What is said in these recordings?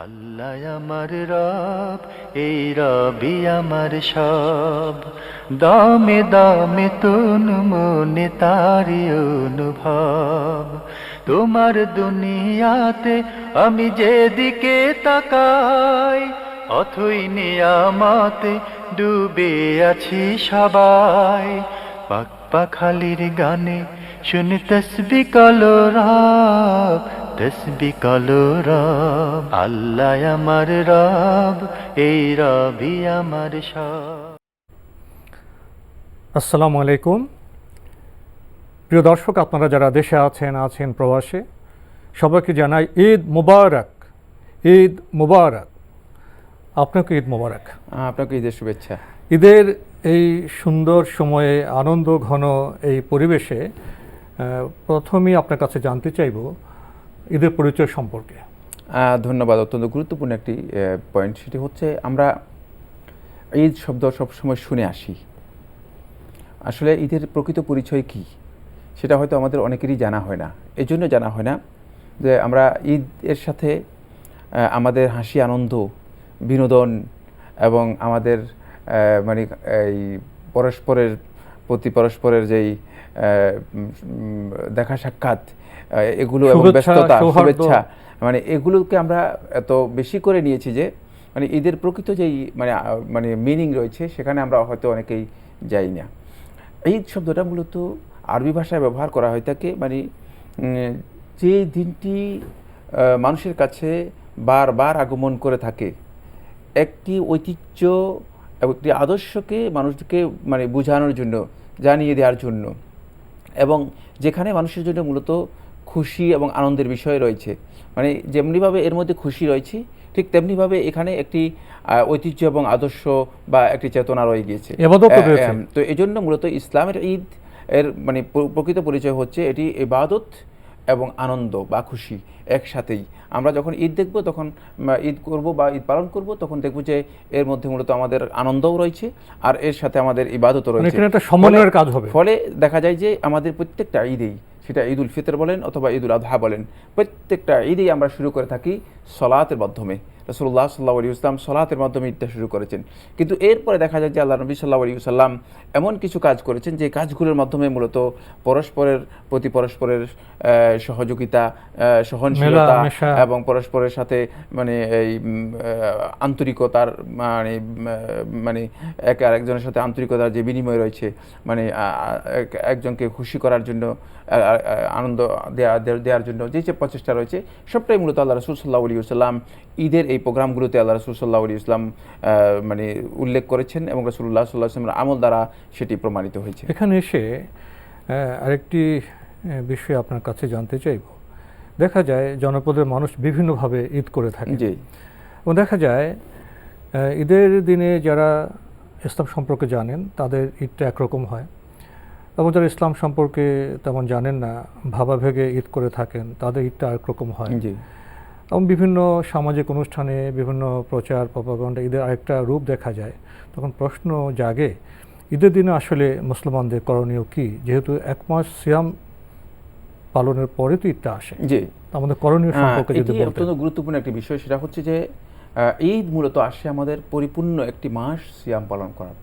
আল্লাহ আমার রব, এই রবি আমার সব, দামে দামে তন মনে তারি অনুভব। তোমার দুনিয়াতে আমি যেদিকে তাকাই, অথই নিয়ামতে ডুবে আছি সবাই। পাক পাখালির গানে শুনে তসবি কলো রব, তসবি কলো রব। আল্লাহ আমার রব, এই রবি আমার সব। আসসালামু আলাইকুম। প্রিয় দর্শক, আপনারা যারা দেশে আছেন প্রবাসে, সবাইকে জানাই ঈদ মুবারক। ঈদ মুবারক। আপনাকে ঈদ মুবারক। আপনাকে ঈদের শুভেচ্ছা। ঈদের এই সুন্দর সময়ে, আনন্দ ঘন এই পরিবেশে প্রথমেই আপনার কাছে জানতে চাইব ঈদের পরিচয় সম্পর্কে। ধন্যবাদ। অত্যন্ত গুরুত্বপূর্ণ একটি পয়েন্ট। সেটি হচ্ছে আমরা ঈদ শব্দ সবসময় শুনে আসি। আসলে ঈদের প্রকৃত পরিচয় কী সেটা হয়তো আমাদের অনেকেরই জানা হয় না। এই জন্য জানা হয় না যে আমরা ঈদ এর সাথে আমাদের হাসি, আনন্দ, বিনোদন এবং আমাদের মানে এই পরস্পরের প্রতি পরস্পরের যেই দেখা সাক্ষাৎ, এগুলো এবং ব্যস্ততা, শুভেচ্ছা, মানে এগুলোকে আমরা এত বেশি করে নিয়েছি যে মানে ঈদের প্রকৃত যেই মানে মিনিং রয়েছে সেখানে আমরা হয়তো অনেকেই যাই না। ঈদ শব্দটা মূলত আরবি ভাষায় ব্যবহার করা হয় থাকে মানে যে দিনটি মানুষের কাছে বারবার আগমন করে থাকে, একটি ঐতিহ্য এবং একটি আদর্শকে মানুষকে মানে বোঝানোর জন্য, জানিয়ে দেওয়ার জন্য, এবং যেখানে মানুষের জন্য মূলত খুশি এবং আনন্দের বিষয় রয়েছে। মানে যেমনিভাবে এর মধ্যে খুশি রয়েছে, ঠিক তেমনিভাবে এখানে একটি ঐতিহ্য এবং আদর্শ বা একটি চেতনা রয়ে গিয়েছে। তো এই জন্য মূলত ইসলামের ঈদ এর মানে প্রকৃত পরিচয় হচ্ছে এটি ইবাদত এবং আনন্দ বা খুশি একসাথেই। আমরা যখন ঈদ দেখব, তখন ঈদ করব বা ঈদ পালন করব, তখন দেখব যে এর মধ্যে মূলত আমাদের আনন্দও রয়েছে আর এর সাথে আমাদের ইবাদতও রয়েছে। একটা সমন্বয়ের কাজ হবে। ফলে দেখা যায় যে আমাদের প্রত্যেকটা ঈদেই, সেটা ঈদ উল ফিতর বলেন অথবা ঈদ উল আযহা বলেন, প্রত্যেকটা ঈদেই আমরা শুরু করে থাকি সলাতের মাধ্যমে। রাসূলুল্লাহ সাল্লাল্লাহু আলাইহি ওয়াসাল্লাম সলাতের মাধ্যমে ঈদটা শুরু করেছেন। কিন্তু এরপরে দেখা যায় যে আল্লাহ নবী সাল্লাল্লাহু আলাইহি ওয়াসাল্লাম এমন কিছু কাজ করেছেন যে কাজগুলোর মাধ্যমে মূলত পরস্পরের প্রতি পরস্পরের সহযোগিতা, সহনশীলতা এবং পরস্পরের সাথে মানে এই আন্তরিকতার মানে মানে একে আরেকজনের সাথে আন্তরিকতার যে বিনিময় রয়েছে, মানে একজনকে খুশি করার জন্য, আনন্দ দেওয়ার জন্য যে যে প্রচেষ্টা রয়েছে, সবটাই মূলত আল্লাহ রাসূল সাল্লাল্লাহু আলাইহি ওয়াসাল্লাম ঈদের এই প্রোগ্রামগুলোতে আল্লাহ রাসূল সাল্লাল্লাহু আলাইহি ওয়াসাল্লাম মানে উল্লেখ করেছেন এবং রাসূলুল্লাহ সাল্লাল্লাহু আলাইহি ওয়াসাল্লামের আমল দ্বারা সেটি প্রমাণিত হয়েছে। এখানে এসে আরেকটি বিষয় আপনার কাছে জানতে চাইব। দেখা যায় জনপদের মানুষ বিভিন্নভাবে ঈদ করে থাকে। জি। এবং দেখা যায় ঈদের দিনে যারা ইসলাম সম্পর্কে জানেন তাদের ঈদটা একরকম হয়, এবং যারা ইসলাম সম্পর্কে তেমন জানেন না, ভাবাভেগে ঈদ করে থাকেন, তাদের ঈদটা একরকম হয়। জি। এবং বিভিন্ন সামাজিক অনুষ্ঠানে বিভিন্ন প্রচার প্রপাগান্ডা ঈদের আরেকটা রূপ দেখা যায়। তখন প্রশ্ন জাগে, ঈদের দিনে আসলে মুসলমানদের করণীয় কি? যেহেতু এক মাস সিয়াম পালনের পরে তো ঈদটা আসে। জি। আমাদের করণীয় সম্পর্কে যদি বলতেন। অত্যন্ত গুরুত্বপূর্ণ একটি বিষয়। সেটা হচ্ছে যে ঈদ মূলত আসে আমাদের পরিপূর্ণ একটি মাস সিয়াম পালন করার।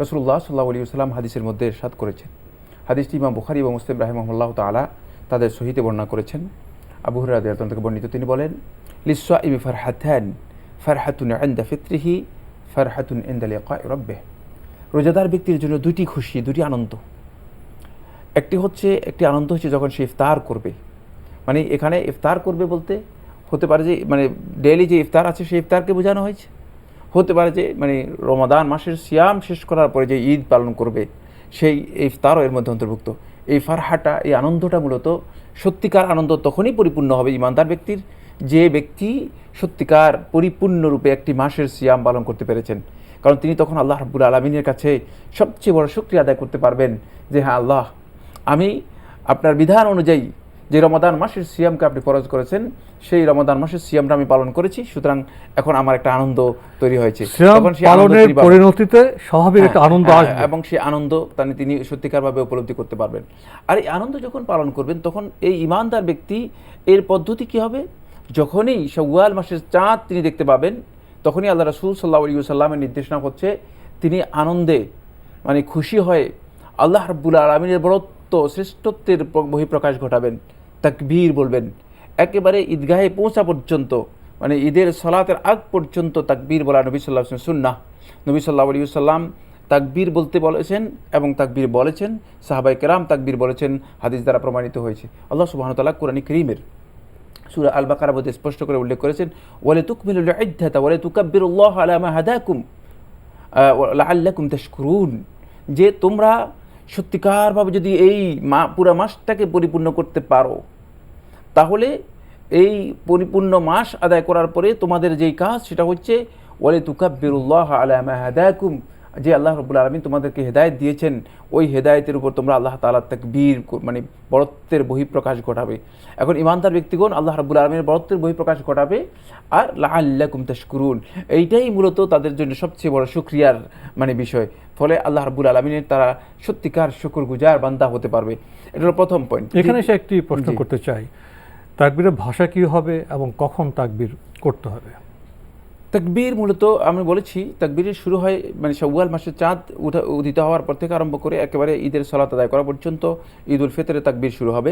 রাসূলুল্লাহ সাল্লাল্লাহু আলাইহি ওয়াসাল্লাম হাদিসের মধ্যে ইরশাদ করেছেন, হাদিসটি ইমাম বুখারী এবং মুসলিম রাহিমাহুল্লাহ তাআলা তাদের সহিতে বর্ণনা করেছেন। আবু হুরায়রা রাদিয়াল্লাহু আনহু থেকে বর্ণিত, তিনি বলেন, লিস-সাইমি ফারহাতান, ফারহাতুন ইনদা ফিত্রিহি, ফারহাতুন ইনদা লিকাই রাব্বিহ। রোজাদার ব্যক্তির জন্য দুটি খুশি, দুটি আনন্দ। একটি আনন্দ হচ্ছে যখন সে ইফতার করবে। মানে এখানে ইফতার করবে বলতে হতে পারে যে মানে ডেইলি যে ইফতার আছে সেই ইফতারকে বোঝানো হয়েছে, হতে পারে যে মানে রমাদান মাসের সিয়াম শেষ করার পরে যে ঈদ পালন করবে সেই ইফতারও এর মধ্যে অন্তর্ভুক্ত। এই ফারহাটা, এই আনন্দটা মূলত সত্যিকার আনন্দ তখনই পরিপূর্ণ হবে ইমানদার ব্যক্তির, যে ব্যক্তি সত্যিকার পরিপূর্ণরূপে একটি মাসের সিয়াম পালন করতে পেরেছেন। কারণ তিনি তখন আল্লাহ রাব্বুল আলামিনের কাছে সবচেয়ে বড় শুকরিয়া আদায় করতে পারবেন যে হ্যাঁ আল্লাহ, আমি আপনার বিধান অনুযায়ী যে রমাদান মাসের সিয়ামকে আপনি ফরজ করেছেন, সেই রমাদান মাসের সিয়ামটা আমি পালন করেছি, সুতরাং এখন আমার একটা আনন্দ তৈরি হয়েছে। তখন সেই পালনের পরিণতিতে স্বাভাবিক একটা আনন্দ আসবে এবং সেই আনন্দ তিনি সত্যিকারভাবে উপলব্ধি করতে পারবেন। আর এই আনন্দ যখন পালন করবেন, তখন এই ঈমানদার ব্যক্তি এর পদ্ধতি কি হবে? যখনই শাওয়াল মাসের চাঁদ তিনি দেখতে পাবেন, তখনই আল্লাহ রাসূল সাল্লাল্লাহু আলাইহি ওয়াসাল্লামের নির্দেশনা হচ্ছে তিনি আনন্দে মানে খুশি হয়ে আল্লাহ রাব্বুল আলামিনের বড়ত্ব শ্রেষ্ঠত্বের বহিঃপ্রকাশ ঘটাবেন, তাকবীর বলবেন। একেবারে ঈদগাহে পৌঁছা পর্যন্ত, মানে ঈদের সালাতের আগ পর্যন্ত তাকবীর বলা নবী সাল্লাল্লাহু আলাইহি ওয়াসাল্লাম সুন্নাহ। নবী সাল্লাল্লাহু আলাইহি ওয়াসাল্লাম তাকবীর বলতে বলেছেন এবং তাকবীর বলেছেন, সাহাবায়ে কেরাম তাকবীর বলেছেন, হাদিস দ্বারা প্রমাণিত হয়েছে। আল্লাহ সুবহানাহু ওয়া তাআলা কোরআনে কারীমের সূরা আল বাকারার মধ্যে স্পষ্ট করে উল্লেখ করেছেন, ওয়ালা তুকমিলুল ইদ্দাতা ওয়ালা তুকাব্বিরুল্লাহ আলা মা হাদাকুম লাআল্লাকুম তাশকুরুন, যে তোমরা সত্যিকারভাবে যদি এই পুরা মাসটাকে পরিপূর্ণ করতে পারো, তাহলে এই পরিপূর্ণ মাস আদায় করার পরে তোমাদের যেই কাজ সেটা হচ্ছে ওয়ালা তুকাব্বিরুল্লাহ আলা মা হাদাকুম, যে আল্লাহ রাব্বুল আলামিন তোমাদেরকে হেদায়েত দিয়েছেন, ওই হেদায়েতের উপর তোমরা আল্লাহ তাআলার তাকবীর মানে বড়ত্বের বহিঃপ্রকাশ ঘটাবে। এখন ঈমানদার ব্যক্তিগণ আল্লাহ রাব্বুল আলামিনের বড়ত্বের বহিঃপ্রকাশ ঘটাবে আর লাআল্লাকুম তাশকুরুন, এইটাই মূলত তাদের জন্য সবচেয়ে বড় শুকরিয়ার মানে বিষয়। ফলে আল্লাহ রাব্বুল আলামিনের তারা সত্যিকার শুকরগুজার বান্দা হতে পারবে। এটা হলো প্রথম পয়েন্ট। এখানে সে একটি প্রশ্ন করতে চাই, তাকবীরের ভাষা কি হবে এবং কখন তাকবীর করতে হবে? তাকবীর মূলত আমি বলেছি তাকবীরের শুরু হয় মানে শাওয়াল মাসের চাঁদ উদিত হওয়ার পর থেকে আরম্ভ করে একেবারে ঈদের সালাত আদায় করা পর্যন্ত ঈদ উল ফিতরের তাকবীর শুরু হবে।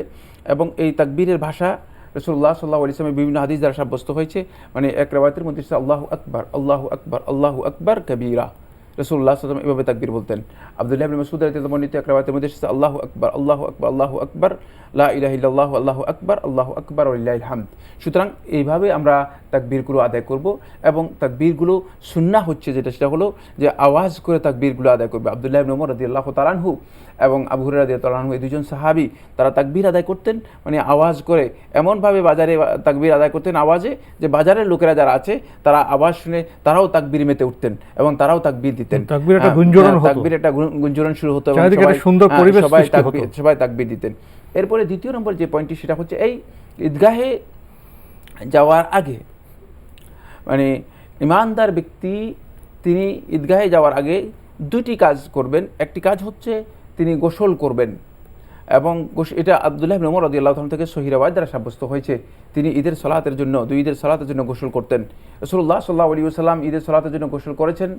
এবং এই তাকবীরের ভাষা রাসূলুল্লাহ সাল্লাল্লাহু আলাইহি ওয়াসাল্লামের বিভিন্ন হাদিস দ্বারা সাব্যস্ত হয়েছে। মানে এক রিওয়ায়াতের মধ্যে আল্লাহু আকবার আল্লাহু আকবার আল্লাহু আকবার কবীরা, রাসূলুল্লাহ সাল্লাল্লাহু আলাইহি ওয়াসাল্লাম এভাবে তাকবীর বলতেন। আব্দুল্লাহ ইবনে মাসউদ রাদিয়াল্লাহু আনহু বর্ণিত এক রিওয়ায়াতের মধ্যে আল্লাহু আকবার আল্লাহু আকবার আল্লাহু আকবার লা ইলাহা ইল্লাল্লাহু আল্লাহু আকবার ওয়া লিল্লাহিল হামদ। সুতরাং এইভাবে আমরা তাকবীরগুলো আদায় করব এবং তাকবীরগুলো সুন্নাহ হচ্ছে যেটা, সেটা হলো যে আওয়াজ করে তাকবীরগুলো আদায় করবে। আব্দুল্লাহ ইবনে ওমর রাদিয়াল্লাহু তাআলা আনহু এবং আবু হুরায়রা রাদিয়াল্লাহু আনহু, এই দুজন সাহাবী, তারা তাকবীর আদায় করতেন মানে আওয়াজ করে, এমনভাবে বাজারে তাকবীর আদায় করতেন আওয়াজে যে বাজারের লোকেরা যারা আছে তারা আওয়াজ শুনে তারাও তাকবীর মেতে উঠতেন এবং তারাও তাকবীর দিতেন। তাকবীর একটা গুঞ্জরণ হতো, তাকবীর একটা গুঞ্জরণ শুরু হতো এবং সবাই তাকবীর দিতেন। এরপরে দ্বিতীয় নম্বর যে পয়েন্টটি সেটা হচ্ছে এই ঈদগাহে যাওয়ার আগে মানে ঈমানদার ব্যক্তি তিনি ঈদগাহে যাওয়ার আগে দুটি কাজ করবেন। একটি কাজ হচ্ছে তিনি গোসল করবেন এবং এটা আব্দুল্লাহ ইবনে ওমর রাদিয়াল্লাহু আনহু থেকে সহিহ রিওয়ায়াত দ্বারা সাব্যস্ত হয়েছে। তিনি ঈদের সালাতের জন্য ঈদের সালাতের জন্য গোসল করতেন। রাসূলুল্লাহ সাল্লাল্লাহু আলাইহি ওয়াসাল্লাম ঈদের সালাতের জন্য গোসল করেছেন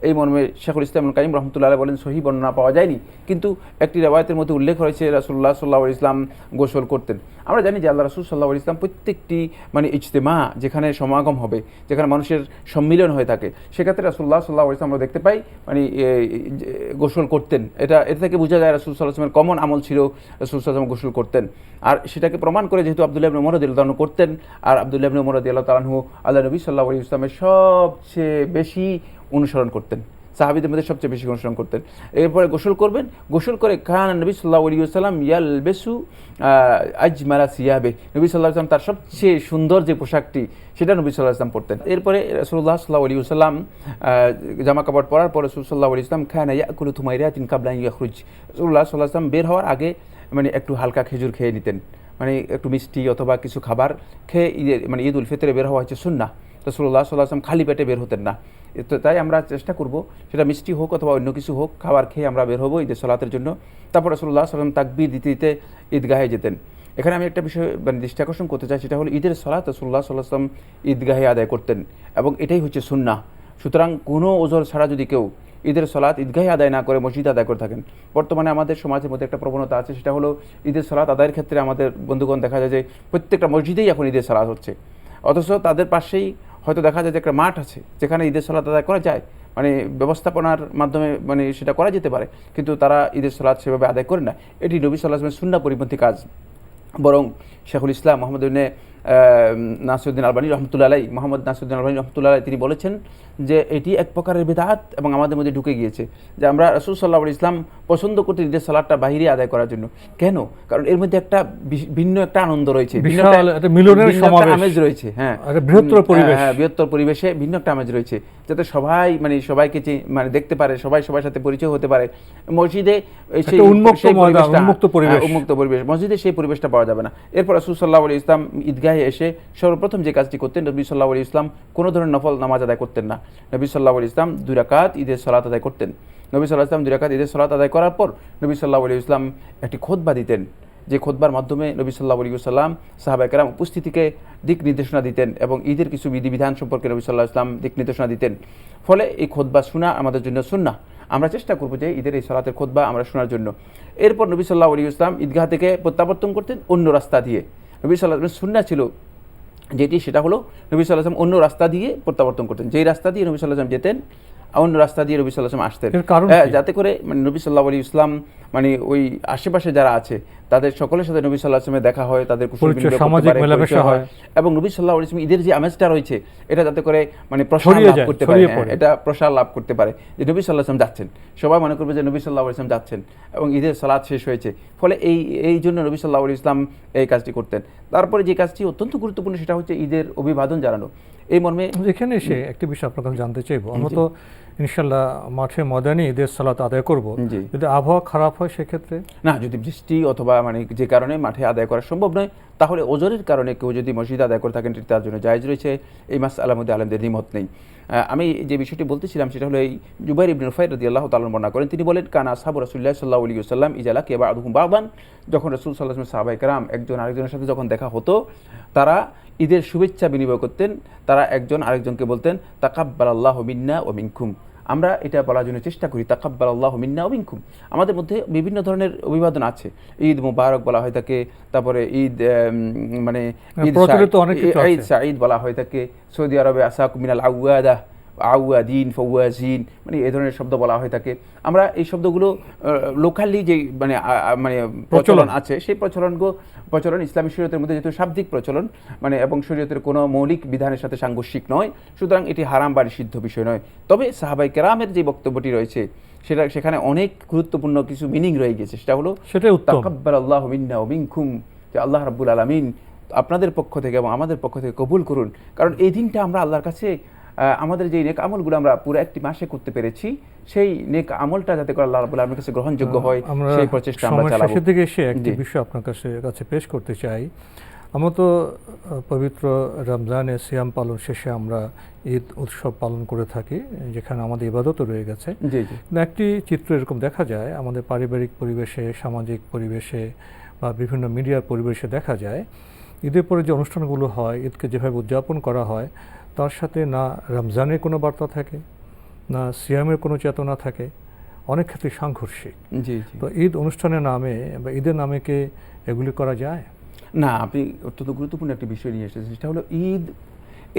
এই মর্মে শাইখুল ইসলাম ইবনে কাইয়িম রাহমাতুল্লাহ আলাইহি বলেন সহিহ বর্ণনা পাওয়া যায়নি, কিন্তু একটি রিওয়ায়াতের মধ্যে উল্লেখ হয়েছে রাসূলুল্লাহ সাল্লাল্লাহু আলাইহি ওয়াসাল্লাম গোসল করতেন। আমরা জানি যে আল্লাহ রাসূল সাল্লাল্লাহু আলাইহি ওয়াসাল্লাম প্রত্যেকটি মানে ইজতিমা, যেখানে সমাগম হবে, যেখানে মানুষের সম্মিলন হয়ে থাকে, সেক্ষেত্রে রাসূলুল্লাহ সাল্লাল্লাহু আলাইহি ওয়াসাল্লাম আমরা দেখতে পাই মানে গোসল করতেন। এটা থেকে বোঝা যায় রাসূল সাল্লাল্লাহু আলাইহি ওয়াসাল্লামের কমন আমল ছিল রাসূল সাল্লাল্লাহু আলাইহি ওয়াসাল্লাম গোসল করতেন। আর সেটাকে প্রমাণ করে যেহেতু আব্দুল্লাহ ইবনে ওমর রাদিয়াল্লাহু আনহু করতেন, আর আব্দুল্লাহ ইবনে ওমর রাদিয়াল্লাহু তাআলা আনহু আল্লাহ নবী সাল্লাল্লাহু আলাইহি ওয়াসাল্লামের সবচেয়ে বেশি অনুসরণ করতেন, সাহাবীদের মধ্যে সবচেয়ে বেশি অনুসরণ করতেন। এরপরে গোসল করবেন, গোসল করে কানা নবী সাল্লাল্লাহু আলাইহি ওয়াসাল্লাম ইয়ালবিসু আজমালা সিয়াবে, নবী সাল্লাল্লাহু আলাইহি ওয়াসাল্লাম তার সবচেয়ে সুন্দর যে পোশাকটি সেটা নবী সাল্লাল্লাহু আলাইহি ওয়াসাল্লাম পরতেন। এরপরে রাসূলুল্লাহ সাল্লাল্লাহু আলাইহি ওয়াসাল্লাম জামা কাপড় পরার পর রাসূল সাল্লাল্লাহু আলাইহি ওয়াসাল্লাম খানা ইয়াকুলু তুমাইরাতিন কাবলা আন ইয়াখরুজ, রাসূলুল্লাহ সাল্লাল্লাহু আলাইহি ওয়াসাল্লাম বের হওয়ার আগে মানে একটু হালকা খেজুর খেয়ে নিতেন, মানে একটু মিষ্টি অথবা কিছু খাবার খেয়ে মানে ঈদ উল ফিতরে বের হওয়া হচ্ছে সুন্নাহ। রাসূলুল্লাহ সাল্লাল্লাহু আলাইহি ওয়াসাল্লাম খালি পেটে বের হতেন না। তো তাই আমরা চেষ্টা করব সেটা মিষ্টি হোক অথবা অন্য কিছু হোক, খাবার খেয়ে আমরা বের হবো ঈদের সালাতের জন্য। তারপর রাসূলুল্লাহ সাল্লাল্লাহু আলাইহি ওয়াসাল্লাম তাকবীর দিতে দিতে ঈদগাহে যেতেন। এখানে আমি একটা বিষয় মানে দৃষ্টি আকর্ষণ করতে চাই, সেটা হলো ঈদের সালাত রাসূলুল্লাহ সাল্লাল্লাহু আলাইহি ওয়াসাল্লাম ঈদগাহে আদায় করতেন এবং এটাই হচ্ছে সুন্নাহ। সুতরাং কোনো ওজর ছাড়া যদি কেউ ঈদের সালাত ঈদগাহে আদায় না করে মসজিদে আদায় করে থাকেন, বর্তমানে আমাদের সমাজের মধ্যে একটা প্রবণতা আছে, সেটা হলো ঈদের সালাত আদায়ের ক্ষেত্রে আমাদের বন্ধুগণ দেখা যায় যে প্রত্যেকটা মসজিদেই এখন ঈদের সালাত হচ্ছে, অথচ তাদের পাশেই হয়তো দেখা যায় যে একটা মাঠ আছে যেখানে ঈদের সালাত আদায় করা যায়, মানে ব্যবস্থাপনার মাধ্যমে মানে সেটা করা যেতে পারে, কিন্তু তারা ঈদের সালাত সেভাবে আদায় করে না। এটি নবী সাল্লাল্লাহু আলাইহি ওয়াসাল্লামের সুন্নাহ পরিপন্থী কাজ। বরং শাইখুল ইসলাম মুহাম্মদ ইবনে নাসিরউদ্দিন আলবানী রহমতুল্লাহ আলাইহি, মোহাম্মদ নাসিরউদ্দিন আলবানী রহমতুল্লাহ আলাইহি তিনি বলেছেন যে এটি এক প্রকারের বিদআত এবং আমাদের মধ্যে ঢুকে গিয়েছে, যে আমরা রাসূল সাল্লাল্লাহু আলাইহি ওয়াসাল্লাম পছন্দ করতে ঈদের সালাতটা বাহিরে আদায় করার জন্য। কেন? কারণ এর মধ্যে একটা ভিন্ন একটা আনন্দ রয়েছে, মিলনের সমাবেশ আমেজ রয়েছে, হ্যাঁ বৃহত্তর পরিবেশ, বৃহত্তর পরিবেশে ভিন্ন একটা আমেজ রয়েছে, যাতে সবাই মানে সবাইকে মানে দেখতে পারে, সবার সাথে পরিচয় হতে পারে। মসজিদে সেই উন্মুক্ত পরিবেশ, মসজিদে সেই পরিবেশটা পাওয়া যাবে না। এরপর রাসূল সাল্লাল্লাহু আলাইহি ওয়াসাল্লাম ঈদগাহে এসে সর্বপ্রথম যে কাজটি করতেন, নবী সাল্লাল্লাহু আলাইহি ওয়াসাল্লাম কোনো ধরনের নফল নামাজ আদায় করতেন না। নবী সাল্লাল্লাহু আলাইহি ওয়াসাল্লাম 2 রাকাত ঈদের সালাত আদায় করতেন। নবী সাল্লাল্লাহু আলাইহি ওয়াসাল্লাম 2 রাকাত ঈদের সালাত আদায় করার পর নবী সাল্লাল্লাহু আলাইহি ওয়াসাল্লাম একটি খুতবা দিতেন যে খুতবার মাধ্যমে নবী সাল্লাল্লাহু আলাইহি ওয়াসাল্লাম সাহাবায়ে কেরাম উপস্থিতিকে দিক নির্দেশনা দিতেন এবং ঈদের কিছু বিধিবিধান সম্পর্কে নবী সাল্লাল্লাহু আলাইহি ওয়াসাল্লাম দিক নির্দেশনা দিতেন। ফলে এই খুতবা শোনা আমাদের জন্য সুন্নাহ। আমরা চেষ্টা করব যে ঈদের এই সালাতের খুতবা আমরা শোনার জন্য। এরপর নবী সাল্লাল্লাহু আলাইহি ওয়াসাল্লাম ঈদগাহ থেকে প্রত্যাবর্তন করতেন অন্য রাস্তা দিয়ে। নবী সাল্লাল্লাহু আলাইহি ওয়াসাল্লাম সুন্নাহ ছিল যেটি, সেটা হলো নবী সাল্লাল্লাহু আলাইহি ওয়াসাল্লাম অন্য রাস্তা দিয়ে প্রত্যাবর্তন করতেন। যেই রাস্তা দিয়ে নবী সাল্লাল্লাহু আলাইহি ওয়াসাল্লাম যেতেন, অন্য রাস্তা দিয়ে নবী সাল্লাল্লাহু আলাইহি ওয়াসাল্লাম আসতেন, যাতে করে মানে নবী সাল্লাল্লাহু আলাইহি ওয়াসাল্লাম মানে ওই আশেপাশে যারা আছে তাদের সকলের সাথে নবী সাল্লাল্লাহু আলাইহি ওয়াসাল্লামের দেখা হয়, তাদের কুশল বিনিময় করতে পারে, পরিচয় হয়, এবং নবী সাল্লাল্লাহু আলাইহি ওয়াসাল্লাম ঈদের যে আমেজটা রয়েছে এটা যাতে করে মানে প্রসার লাভ করতে পারে, এটা প্রসার লাভ করতে পারে যে নবী সাল্লাল্লাহু আলাইহি ওয়াসাল্লাম যাচ্ছেন, সবাই মনে করবে যে নবী সাল্লাল্লাহু আলাইহি ওয়াসাল্লাম যাচ্ছেন এবং ঈদের সালাত শেষ হয়েছে। ফলে এই জন্য নবী সাল্লাল্লাহু আলাইহি ওয়াসাল্লাম এই কাজটি করতেন। তারপরে যে কাজটি অত্যন্ত গুরুত্বপূর্ণ সেটা হচ্ছে ঈদের অভিবাদন জানানো। এই মর্মে এখানে এসে একটি বিষয় আপনার কাছে জানতে চাইবো, আমরা তো ইনশাল্লাহ মাঠে ময়দানে ঈদের সালাত আদায় করব, যদি আবহাওয়া খারাপ হয় সেক্ষেত্রে না, যদি বৃষ্টি অথবা মানে যে কারণে মাঠে আদায় করা সম্ভব নয়, তাহলে ওজরের কারণে কেউ যদি মসজিদে আদায় করে থাকেন তার জন্য জায়েজ রয়েছে। এই মাসআলার মধ্যে আলেমদের দ্বিমত নেই। আমি যে বিষয়টি বলতেছিলাম সেটা হলো এই জুবাইর ইবনে নুফাইর রাদিয়াল্লাহু তাআলা বর্ণনা করেন, তিনি বলেন কানা আসহাবু রাসূলিল্লাহ সাল্লাল্লাহু আলাইহি ওয়াসাল্লাম ইযা লাকিয়া বা'দুহুম বা'দান, যখন রাসূল সাল্লাল্লাহু আলাইহি ওয়াসাল্লাম সাহাবায়ে কেরাম একজন আরেকজনের সাথে যখন দেখা হতো তারা ঈদের শুভেচ্ছা বিনিময় করতেন, তারা একজন আরেকজনকে বলতেন তাকাব্বালাল্লাহু মিন্না ওয়া মিনকুম। আমরা এটা বলার জন্য চেষ্টা করি তাকাব্বালাল্লাহু মিন্না ওয়া মিনকুম। আমাদের মধ্যে বিভিন্ন ধরনের অভিবাদন আছে, ঈদ মুবারক বলা হয় থাকে, তারপরে ঈদ মানে ঈদ সাঈদ বলা হয় থাকে, সৌদি আরবে আসাকুম মিনাল আওয়াদা আওয়াদিন ফওয়াজিন, মানে এই ধরনের শব্দ বলা হয়ে থাকে। আমরা এই শব্দগুলো লোকালি যে মানে মানে প্রচলন আছে সেই প্রচলন ইসলামী শরীয়তের মধ্যে যেহেতু শাব্দিক প্রচলন মানে এবং শরীয়তের কোনো মৌলিক বিধানের সাথে সাংঘর্ষিক নয়, সুতরাং এটি হারাম বা নিষিদ্ধ বিষয় নয়। তবে সাহাবায়ে কেরামের যে বক্তব্যটি রয়েছে সেখানে অনেক গুরুত্বপূর্ণ কিছু মিনিং রয়ে গেছে, সেটা হলো তাকাব্বালাল্লাহু মিন্না ওয়া মিনকুম, যে আল্লাহ রাব্বুল আলামিন আপনাদের পক্ষ থেকে এবং আমাদের পক্ষ থেকে কবুল করুন। কারণ এই দিনটা আমরা আল্লাহর কাছে আমাদের যে নেক আমলগুলো আমরা পুরো একটি মাসে করতে পেরেছি, সেই নেক আমলটা যাতে করে আল্লাহ রাব্বুল আলামিনের কাছে গ্রহণযোগ্য হয় সেই প্রচেষ্টা আমরা চালাবো। শেষের দিকে এসে একটি বিষয় আপনার কাছে পেশ করতে চাই। আমরা তো পবিত্র রমজানে সিয়াম পালন শেষে আমরা ঈদ উৎসব পালন করে থাকি, যেখানে আমাদের ইবাদতও রয়ে গেছে। একটি চিত্র এরকম দেখা যায় আমাদের পারিবারিক পরিবেশে, সামাজিক পরিবেশে বা বিভিন্ন মিডিয়ার পরিবেশে দেখা যায় ঈদের পরে যে অনুষ্ঠানগুলো হয়, ঈদকে যেভাবে উদযাপন করা হয় তার সাথে না রমজানের কোনো বার্তা থাকে, না সিয়ামের কোনো চেতনা থাকে, অনেক ক্ষেত্রে সাংঘর্ষিক। তো ঈদ অনুষ্ঠানের নামে বা ঈদের নামে কে এগুলি করা যায়? না, আপনি অত্যন্ত গুরুত্বপূর্ণ একটি বিষয় নিয়ে এসেছেন, সেটা হলো ঈদ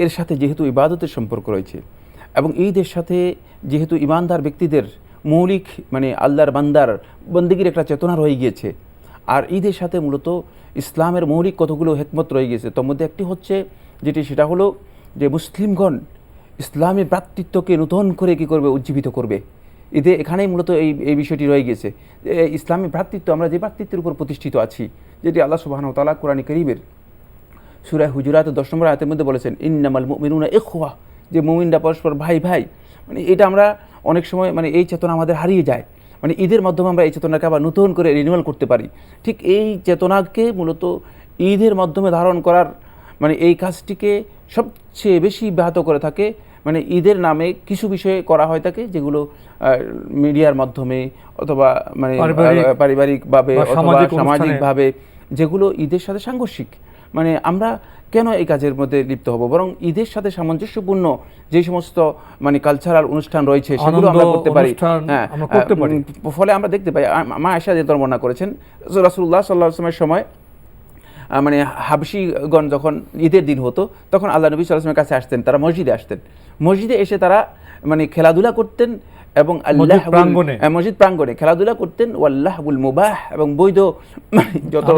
এর সাথে যেহেতু ইবাদতের সম্পর্ক রয়েছে এবং ঈদের সাথে যেহেতু ইমানদার ব্যক্তিদের মৌলিক মানে আল্লাহর বান্দার বন্দেগীর একটা চেতনা রয়ে গিয়েছে, আর ঈদের সাথে মূলত ইসলামের মৌলিক কতগুলো হিকমত রয়ে গেছে। তার মধ্যে একটি হচ্ছে সেটা হলো যে মুসলিমগণ ইসলামী ভ্রাতৃত্বকে নতুন করে কী করবে, উজ্জীবিত করবে। এখানেই মূলত এই বিষয়টি রয়ে গেছে যে ইসলামী ভ্রাতৃত্ব, আমরা যে ভ্রাতৃত্বের উপর প্রতিষ্ঠিত আছি, যেটি আল্লাহ সুবহানাহু ওয়া তাআলা কোরআনে কারীমের সূরা হুজুরাত 10 নম্বর আয়াতের মধ্যে বলেছেন ইন্নামাল মুমিনুনা ইখওয়া, যে মুমিনরা পরস্পর ভাই ভাই। মানে এটা আমরা অনেক সময় মানে এই চেতনা আমাদের হারিয়ে যায়, মানে ঈদের মাধ্যমে আমরা এই চেতনাকে আবার নতুন করে রিনিউয়াল করতে পারি। ঠিক এই চেতনাকে মূলত ঈদের মাধ্যমে ধারণ করার মানে এই কাজটিকে সবচেয়ে বেশি ব্যাহত করে থাকে মানে ঈদের নামে কিছু বিষয়ে করা হয় থাকে, যেগুলো মিডিয়ার মাধ্যমে অথবা মানে পারিবারিকভাবে অথবা সামাজিকভাবে, যেগুলো ঈদের সাথে সাংঘর্ষিক। মানে আমরা কেন এই কাজের মধ্যে লিপ্ত হব, বরং ঈদের সাথে সামঞ্জস্যপূর্ণ যে সমস্ত মানে কালচারাল অনুষ্ঠান রয়েছে সেগুলো আমরা করতে পারি। হ্যাঁ, ফলে আমরা দেখতে পাই মা আয়েশা যে বর্ণনা করেছেন রাসূলুল্লাহ সাল্লাল্লাহু আলাইহি ওয়াসাল্লামের সময় মানে হাবশিগণ যখন ঈদের দিন হতো তখন আল্লাহ নবী সাল্লাল্লাহু আলাইহি ওয়াসাল্লামের কাছে আসতেন, তারা মসজিদে আসতেন, মসজিদে এসে তারা মানে খেলাধুলা করতেন এবং মসজিদ প্রাঙ্গণে খেলাধুলা করতেন, ওয়াল্লাহুল মুবাহ এবং বৈধ যত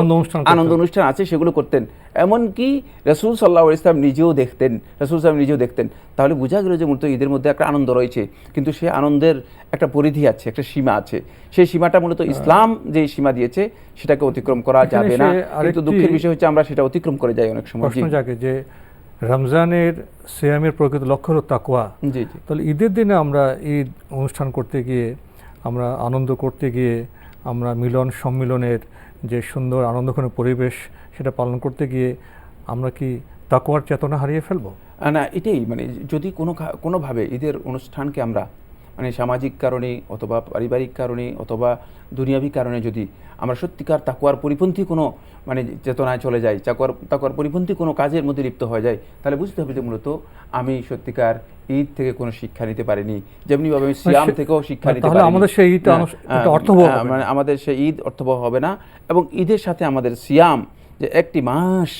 আনন্দ অনুষ্ঠান আছে সেগুলো করতেন। এমনকি রাসূল সাল্লাল্লাহু আলাইহি ওয়াসাল্লাম নিজেও দেখতেন। তাহলে বোঝা গেল যে মূলত ঈদের মধ্যে একটা আনন্দ রয়েছে, কিন্তু সেই আনন্দের একটা পরিধি আছে, একটা সীমা আছে। সেই সীমাটা মূলত ইসলাম যে সীমা দিয়েছে সেটাকে অতিক্রম করা যাবে না। কিন্তু দুঃখের বিষয় হচ্ছে আমরা সেটা অতিক্রম করে যাই অনেক সময়। যে রমজানের সিয়ামের প্রকৃত লক্ষ্য হলো তাকওয়া। তাহলে ঈদের দিনে আমরা ঈদ অনুষ্ঠান করতে গিয়ে, আমরা আনন্দ করতে গিয়ে, আমরা মিলন সম্মিলনের যে সুন্দর আনন্দঘন পরিবেশ সেটা পালন করতে গিয়ে আমরা কি তাকওয়ার চেতনা হারিয়ে ফেলবো? না, এটাই মানে যদি কোনোভাবে ঈদের অনুষ্ঠানকে আমরা মানে সামাজিক কারণে অথবা পারিবারিক কারণে অথবা দুনিয়াবী কারণে যদি আমরা সত্যিকার তাকওয়ার পরিপন্থী কোনো মানে চেতনায় চলে যাই, তাকওয়ার পরিপন্থী কোনো কাজের মধ্যে লিপ্ত হয়ে যায়, তাহলে বুঝতে হবে যে মূলত আমি সত্যিকার ঈদ থেকে কোনো শিক্ষা নিতে পারিনি, যেমনিভাবে আমি সিয়াম থেকেও শিক্ষা নিতে পারিনি। আমাদের সেই ঈদ অর্থবহ মানে আমাদের সেই ঈদ অর্থবহ হবে না। এবং ঈদের সাথে আমাদের সিয়াম, যে একটি মাস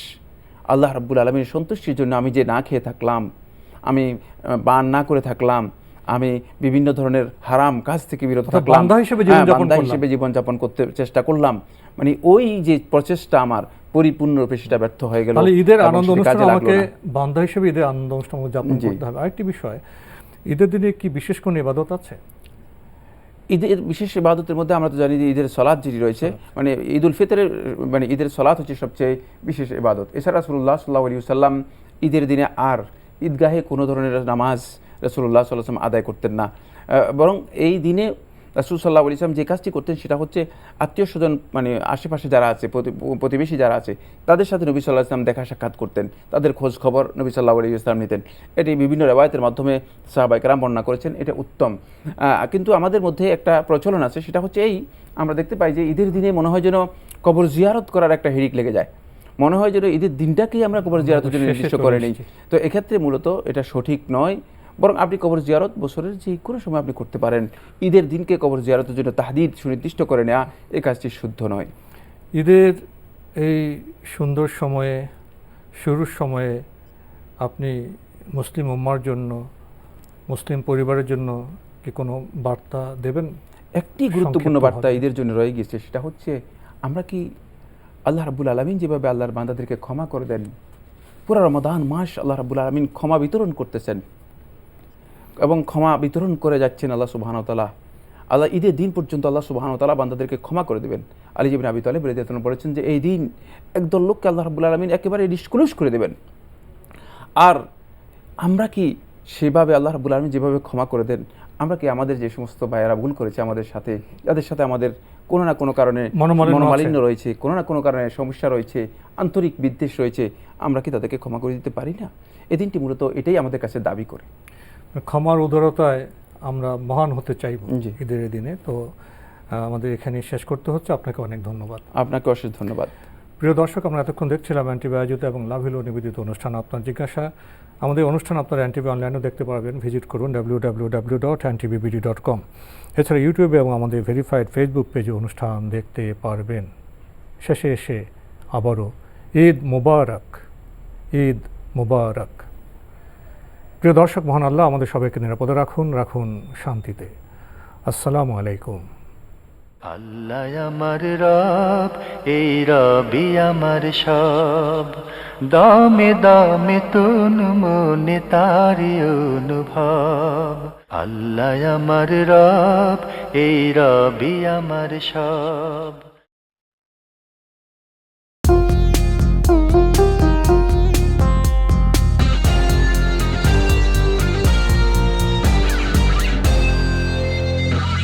আল্লাহ রাব্বুল আলামিনের সন্তুষ্টির জন্য আমি যে না খেয়ে থাকলাম, আমি পান না করে থাকলাম, আমি বিভিন্ন ধরনের হারাম কাজ থেকে বিরত থাকলাম, বান্দা হিসেবে জীবনযাপন করতে চেষ্টা করলাম, মানে ওই যে প্রচেষ্টা আমার পরিপূর্ণরূপে সেটা ব্যর্থ হয়ে গেল। ঈদের আনন্দ অনুষ্ঠান আমাকে বান্দা হিসেবে ঈদের আনন্দ অনুষ্ঠান উদযাপন করতে হবে। আরেকটি বিষয়, ঈদের দিনে কি বিশেষ কোনো ইবাদত আছে? ঈদের বিশেষ ইবাদতের মধ্যে আমরা তো জানি যে ঈদের সলাৎ যেটি রয়েছে, মানে ঈদ উল ফিতরের মানে ঈদের সলাৎ হচ্ছে সবচেয়ে বিশেষ ইবাদত। এছাড়া রাসূলুল্লাহ সাল্লাল্লাহু আলাইহি ওয়াসাল্লাম ঈদের দিনে আর ঈদগাহে কোনো ধরনের নামাজ রাসূলুল্লাহ সাল্লাল্লাহু আলাইহি ওয়াসাল্লাম আদায় করতেন না, বরং এই দিনে রাসূল সাল্লাল্লাহু আলাইহি ওয়াসাল্লাম যে কাজটি করতেন সেটা হচ্ছে আত্মীয় স্বজন মানে আশেপাশে যারা আছে, প্রতিবেশী যারা আছে, তাদের সাথে নবী সাল্লাল্লাহু আলাইহি ওয়াসাল্লাম দেখা সাক্ষাৎ করতেন, তাদের খোঁজ খবর নবী সাল্লাল্লাহু আলাইহি ওয়াসাল্লাম নিতেন। এটি বিভিন্ন রিওয়ায়াতের মাধ্যমে সাহাবায়ে কেরাম বর্ণনা করেছেন, এটা উত্তম। কিন্তু আমাদের মধ্যে একটা প্রচলন আছে, সেটা হচ্ছে এই, আমরা দেখতে পাই যে ঈদের দিনে মনে হয় যেন কবর জিয়ারত করার একটা হিড়িক লেগে যায়, মনে হয় যেন ঈদের দিনটাকেই আমরা কবর জিয়ারতের জন্য নির্দিষ্ট করে নিই। তো এক্ষেত্রে মূলত এটা সঠিক নয়, বরং আপনি কবর জিয়ারত বছরের যে কোনো সময় আপনি করতে পারেন। ঈদের দিনকে কবর জিয়ারতের জন্য তাহদিদ সুনির্দিষ্ট করে নেওয়া, এই কাজটি শুদ্ধ নয়। ঈদের এই সুন্দর সময়ে, শুরুর সময়ে আপনি মুসলিম উম্মার জন্য, মুসলিম পরিবারের জন্য কি কোনো বার্তা দেবেন? একটি গুরুত্বপূর্ণ বার্তা ঈদের জন্য রয়ে গেছে, সেটা হচ্ছে আমরা কি আল্লাহ রাব্বুল আলামিন যেভাবে আল্লাহর বান্দাদেরকে ক্ষমা করে দেন, পুরো রমাদান মাস আল্লাহ রাব্বুল আলামিন ক্ষমা বিতরণ করতেছেন এবং ক্ষমা বিতরণ করে যাচ্ছেন আল্লাহ সুবহানাহু ওয়া তাআলা। আল্লাহ ঈদের দিন পর্যন্ত আল্লাহ সুবহানাহু ওয়া তাআলা বান্দাদেরকে ক্ষমা করে দেবেন। আলী ইবনে আবি তালিব রাদিয়াল্লাহু আনহু বলেছেন যে এই দিন একদল লোককে আল্লাহ রাব্বুল আলামিন একেবারে নিষ্কলুষ করে দেবেন। আর আমরা কি সেভাবে আল্লাহ রাব্বুল আলামিন যেভাবে ক্ষমা করে দেন, আমরা কি আমাদের যে সমস্ত ভাইয়েরা ভুল করেছে আমাদের সাথে, যাদের সাথে আমাদের কোনো না কোনো কারণে মনোমালিন্য রয়েছে, কোনো না কোনো কারণে সমস্যা রয়েছে, আন্তরিক বিদ্বেষ রয়েছে, আমরা কি তাদেরকে ক্ষমা করে দিতে পারি না? এই দিনটি মূলত এটাই আমাদের কাছে দাবি করে। ক্ষমার উদারতায় আমরা মহান হতে চাইব ঈদের দিনে। তো আমাদের এখানে শেষ করতে হচ্ছে। আপনাকে অনেক ধন্যবাদ। আপনাকে অশেষ ধন্যবাদ। প্রিয় দর্শক, আমরা এতক্ষণ দেখছিলাম এনটিভি আয়োজিত এবং লাভিলো নিবেদিত অনুষ্ঠান আপনার জিজ্ঞাসা। আমাদের অনুষ্ঠান আপনারা এনটিভি অনলাইনেও দেখতে পারবেন, ভিজিট করুন www.ntvbd.com। এছাড়া ইউটিউবে এবং আমাদের ভেরিফাইড ফেসবুক পেজে অনুষ্ঠান দেখতে পারবেন। শেষে এসে আবারও ঈদ মুবারক, ঈদ মুবারক। প্রিয় দর্শক, মহান আল্লাহ আমাদের সবাইকে নিরাপদে রাখুন, রাখুন শান্তিতে। আসসালামু আলাইকুম। আল্লাহ আমার রব, এই রবি আমার সব, দামে দামে তুন মনে তারি অনুভব। আল্লাহ আমার রব, এই রবি আমার সব।